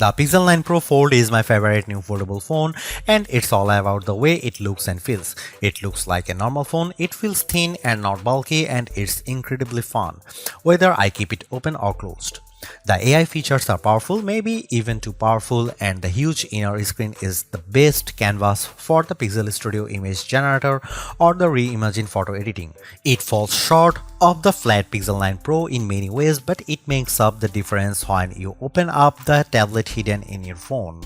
The Pixel 9 Pro Fold is my favorite new foldable phone, and it's all about the way it looks and feels. It looks like a normal phone, it feels thin and not bulky, and it's incredibly fun, whether I keep it open or closed. The AI features are powerful, maybe even too powerful, and the huge inner screen is the best canvas for the Pixel Studio image generator or the reimagined photo editing. It falls short of the flat Pixel 9 Pro in many ways, but it makes up the difference when you open up the tablet hidden in your phone.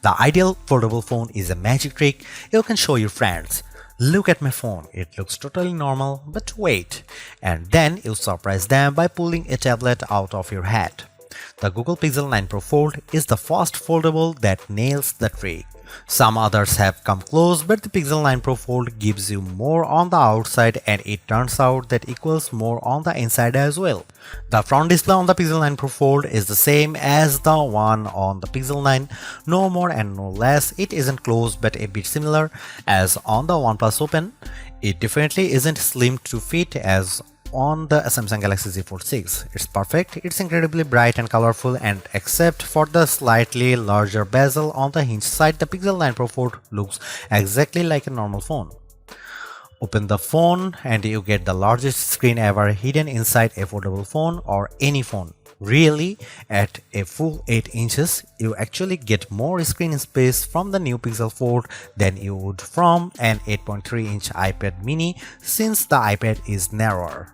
The ideal foldable phone is a magic trick you can show your friends. Look at my phone, it looks totally normal, but wait, and then you surprise them by pulling a tablet out of your hat. The Google Pixel 9 Pro Fold is the first foldable that nails the trick. Some others have come close, but the Pixel 9 Pro Fold gives you more on the outside, and it turns out that equals more on the inside as well. The front display on the Pixel 9 Pro Fold is the same as the one on the Pixel 9, no more and no less. It isn't closed but a bit similar as on the OnePlus Open. It definitely isn't slim to fit as on the Samsung Galaxy Z Fold 6. It's perfect, it's incredibly bright and colorful, and except for the slightly larger bezel on the hinge side, the Pixel 9 Pro Fold looks exactly like a normal phone. Open the phone and you get the largest screen ever hidden inside a foldable phone or any phone. Really, at a full 8 inches, you actually get more screen space from the new Pixel Fold than you would from an 8.3-inch iPad mini, since the iPad is narrower.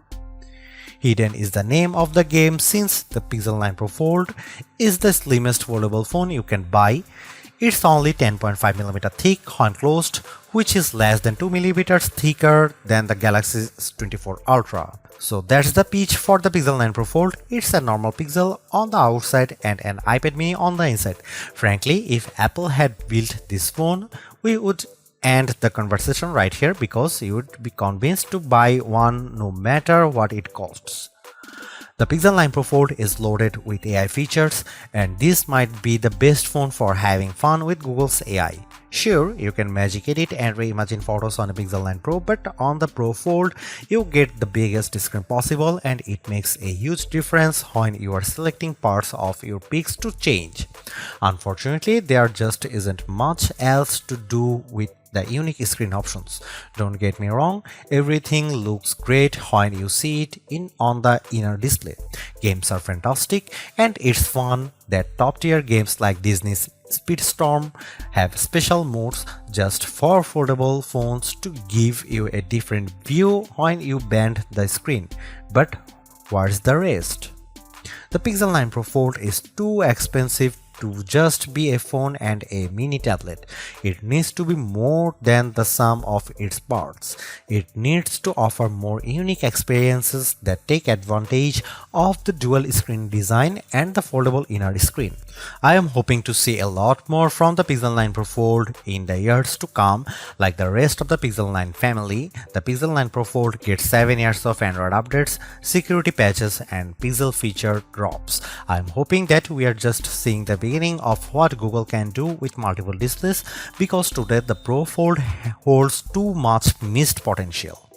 Hidden is the name of the game, since the Pixel 9 Pro Fold is the slimmest foldable phone you can buy. It's only 10.5mm thick when closed, which is less than 2mm thicker than the Galaxy S24 Ultra. So that's the pitch for the Pixel 9 Pro Fold. It's a normal Pixel on the outside and an iPad mini on the inside. Frankly, if Apple had built this phone, we would end the conversation right here, because you would be convinced to buy one no matter what it costs. The Pixel 9 Pro Fold is loaded with AI features, and this might be the best phone for having fun with Google's AI. Sure, you can magic edit and reimagine photos on a Pixel 9 Pro, but on the Pro Fold, you get the biggest screen possible, and it makes a huge difference when you are selecting parts of your pics to change. Unfortunately, there just isn't much else to do with the unique screen options. Don't get me wrong, everything looks great when you see it on the inner display. Games are fantastic, and it's fun that top-tier games like Disney's Speedstorm have special modes just for foldable phones to give you a different view when you bend the screen. But where's the rest? The Pixel 9 Pro Fold is too expensive to just be a phone and a mini tablet. It needs to be more than the sum of its parts. It needs to offer more unique experiences that take advantage of the dual screen design and the foldable inner screen. I am hoping to see a lot more from the Pixel 9 Pro Fold in the years to come. Like the rest of the Pixel 9 family, the Pixel 9 Pro Fold gets 7 years of Android updates, security patches, and Pixel feature drops. I am hoping that we are just seeing the beginning of what Google can do with multiple displays, because today the Pro Fold holds too much missed potential.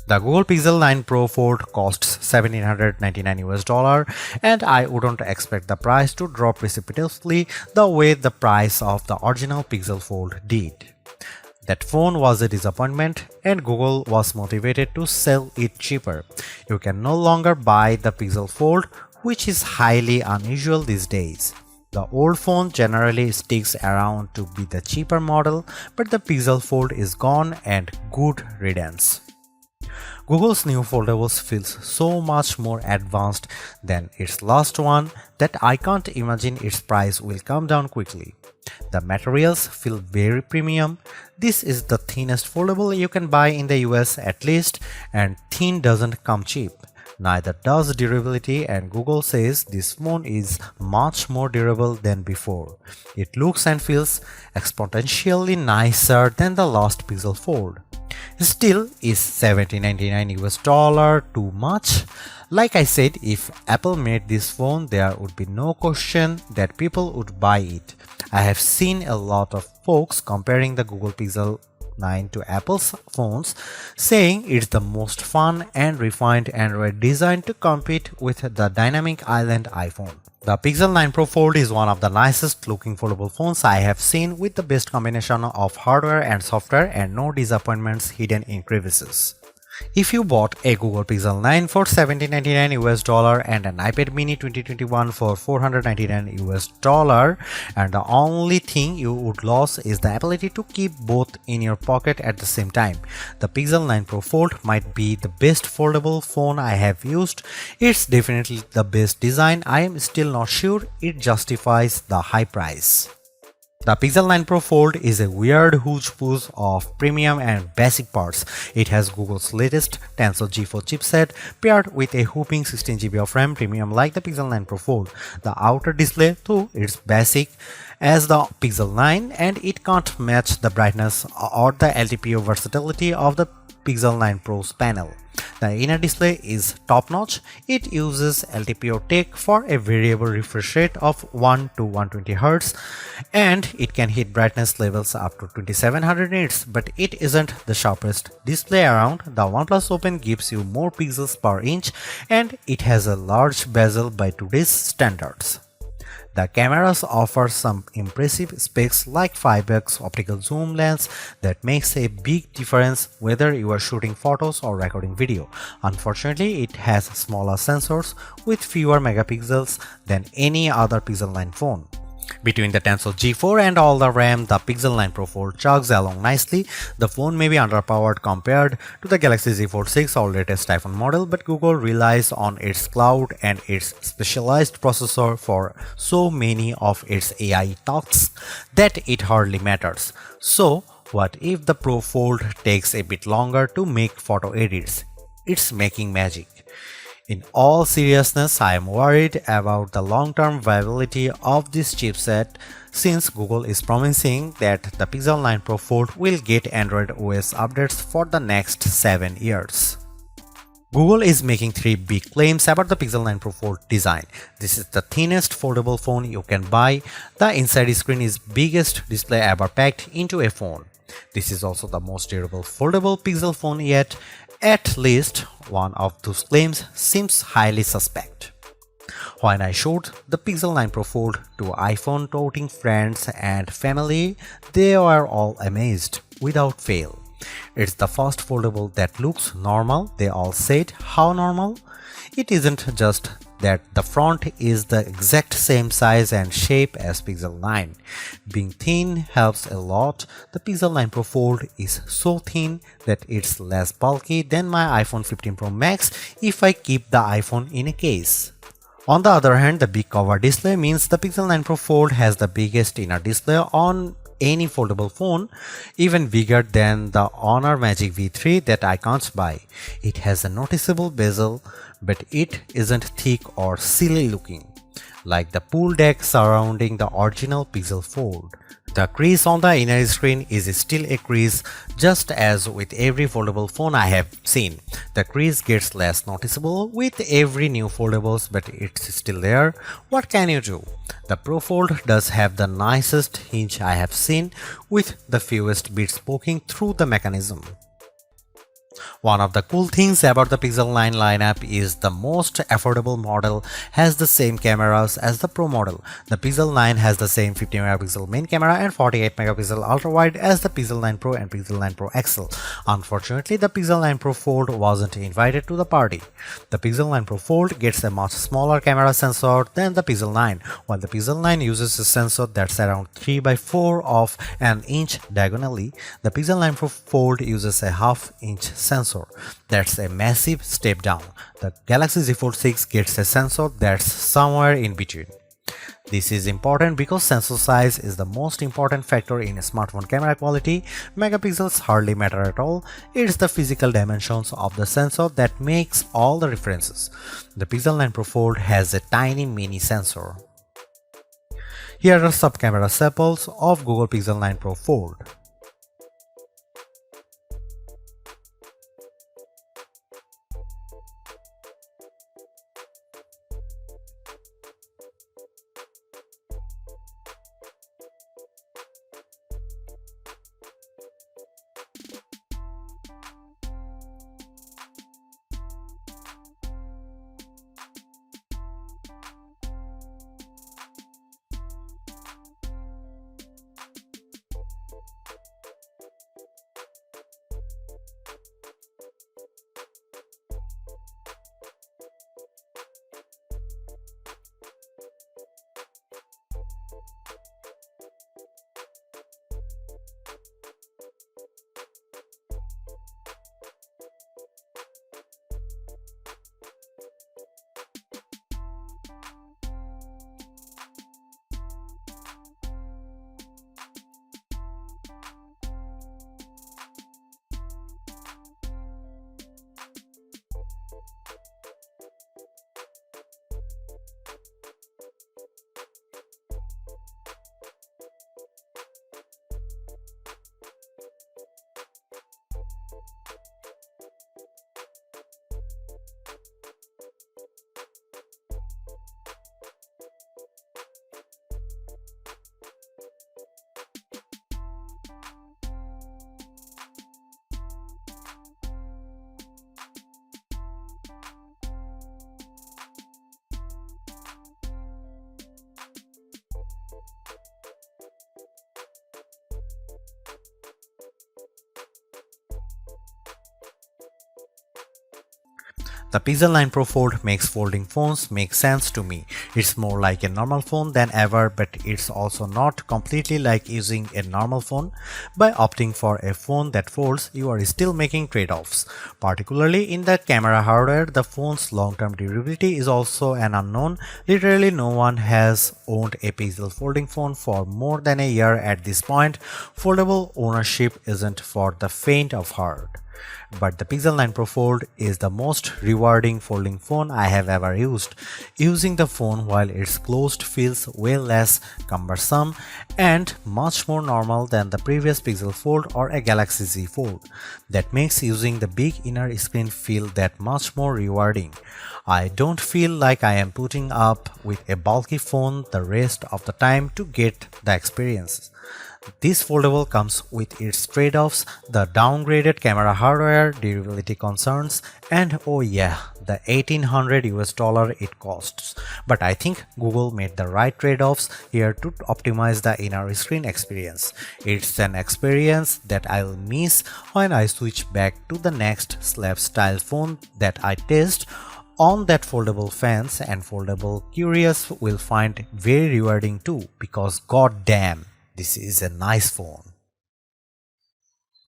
The Google Pixel 9 Pro Fold costs $1,799, and I wouldn't expect the price to drop precipitously the way the price of the original Pixel Fold did. That phone was a disappointment, and Google was motivated to sell it cheaper. You can no longer buy the Pixel Fold, which is highly unusual these days. The old phone generally sticks around to be the cheaper model, but the Pixel Fold is gone, and good riddance. Google's new foldables feels so much more advanced than its last one that I can't imagine its price will come down quickly. The materials feel very premium. This is the thinnest foldable you can buy in the US at least, and thin doesn't come cheap. Neither does durability, and Google says this phone is much more durable than before. It looks and feels exponentially nicer than the last Pixel Fold. Still, is $1,799 too much? Like I said, if Apple made this phone, there would be no question that people would buy it. I have seen a lot of folks comparing the Google Pixel 9 to Apple's phones, saying it's the most fun and refined Android design to compete with the dynamic island iPhone. The Pixel 9 Pro Fold is one of the nicest looking foldable phones I have seen, with the best combination of hardware and software and no disappointments hidden in crevices. If you bought a Google Pixel 9 for $1799 US and an iPad mini 2021 for $499 US, and the only thing you would lose is the ability to keep both in your pocket at the same time, the Pixel 9 Pro Fold might be the best foldable phone I have used. It's definitely the best design. I am still not sure it justifies the high price. The Pixel 9 Pro Fold is a weird hodgepodge of premium and basic parts. It has Google's latest Tensor G4 chipset paired with a whopping 16GB of RAM, premium like the Pixel 9 Pro Fold. The outer display, though, is basic as the Pixel 9 and it can't match the brightness or the LTPO versatility of the Pixel 9 Pro's panel. The inner display is top-notch. It uses LTPO tech for a variable refresh rate of 1 to 120Hz and it can hit brightness levels up to 2700 nits, but it isn't the sharpest display around. The OnePlus Open gives you more pixels per inch and it has a large bezel by today's standards. The cameras offer some impressive specs like 5x optical zoom lens that makes a big difference whether you are shooting photos or recording video. Unfortunately, it has smaller sensors with fewer megapixels than any other Pixel 9 phone. Between the Tensor G4 and all the RAM, the Pixel 9 Pro Fold chugs along nicely. The phone may be underpowered compared to the Galaxy Z Fold 6 or latest iPhone model, but Google relies on its cloud and its specialized processor for so many of its AI tasks that it hardly matters. So, what if the Pro Fold takes a bit longer to make photo edits? It's making magic. In all seriousness, I am worried about the long-term viability of this chipset since Google is promising that the Pixel 9 Pro Fold will get Android OS updates for the next 7 years. Google is making 3 big claims about the Pixel 9 Pro Fold design. This is the thinnest foldable phone you can buy. The inside screen is biggest display ever packed into a phone. This is also the most durable foldable Pixel phone yet. At least one of those claims seems highly suspect. When I showed the Pixel 9 Pro Fold to iPhone toting friends and family, they were all amazed without fail. It's the first foldable that looks normal. They all said, how normal? It isn't just that the front is the exact same size and shape as Pixel 9. Being thin helps a lot. The Pixel 9 Pro Fold is so thin that it's less bulky than my iPhone 15 Pro Max if I keep the iPhone in a case. On the other hand, the big cover display means the Pixel 9 Pro Fold has the biggest inner display on any foldable phone, even bigger than the Honor Magic V3 that I can't buy. It has a noticeable bezel, but it isn't thick or silly looking, like the pool deck surrounding the original Pixel Fold. The crease on the inner screen is still a crease, just as with every foldable phone I have seen. The crease gets less noticeable with every new foldables, but it's still there. What can you do? The Pro Fold does have the nicest hinge I have seen, with the fewest bits poking through the mechanism. One of the cool things about the Pixel 9 lineup is the most affordable model has the same cameras as the Pro model. The Pixel 9 has the same 50MP main camera and 48MP ultra-wide as the Pixel 9 Pro and Pixel 9 Pro XL. Unfortunately, the Pixel 9 Pro Fold wasn't invited to the party. The Pixel 9 Pro Fold gets a much smaller camera sensor than the Pixel 9, while the Pixel 9 uses a sensor that's around 3 by 4 of an inch diagonally. The Pixel 9 Pro Fold uses a half-inch sensor. That's a massive step down. The Galaxy Z Fold 6 gets a sensor that's somewhere in between. This is important because sensor size is the most important factor in a smartphone camera quality. Megapixels hardly matter at all. It's the physical dimensions of the sensor that makes all the differences. The Pixel 9 Pro Fold has a tiny mini sensor. Here are some camera samples of Google Pixel 9 Pro Fold. The Pixel 9 Pro Fold makes folding phones make sense to me. It's more like a normal phone than ever, but it's also not completely like using a normal phone. By opting for a phone that folds, you are still making trade-offs. Particularly in the camera hardware, the phone's long-term durability is also an unknown. Literally no one has owned a Pixel folding phone for more than a year at this point. Foldable ownership isn't for the faint of heart. But the Pixel 9 Pro Fold is the most rewarding folding phone I have ever used. Using the phone while it's closed feels way less cumbersome and much more normal than the previous Pixel Fold or a Galaxy Z Fold. That makes using the big inner screen feel that much more rewarding. I don't feel like I am putting up with a bulky phone the rest of the time to get the experience. This foldable comes with its trade-offs, the downgraded camera hardware, durability concerns, and oh yeah, the $1800 it costs. But I think Google made the right trade-offs here to optimize the inner screen experience. It's an experience that I'll miss when I switch back to the next slab style phone that I test on that foldable fans, and foldable curious will find very rewarding too, because god damn, this is a nice phone.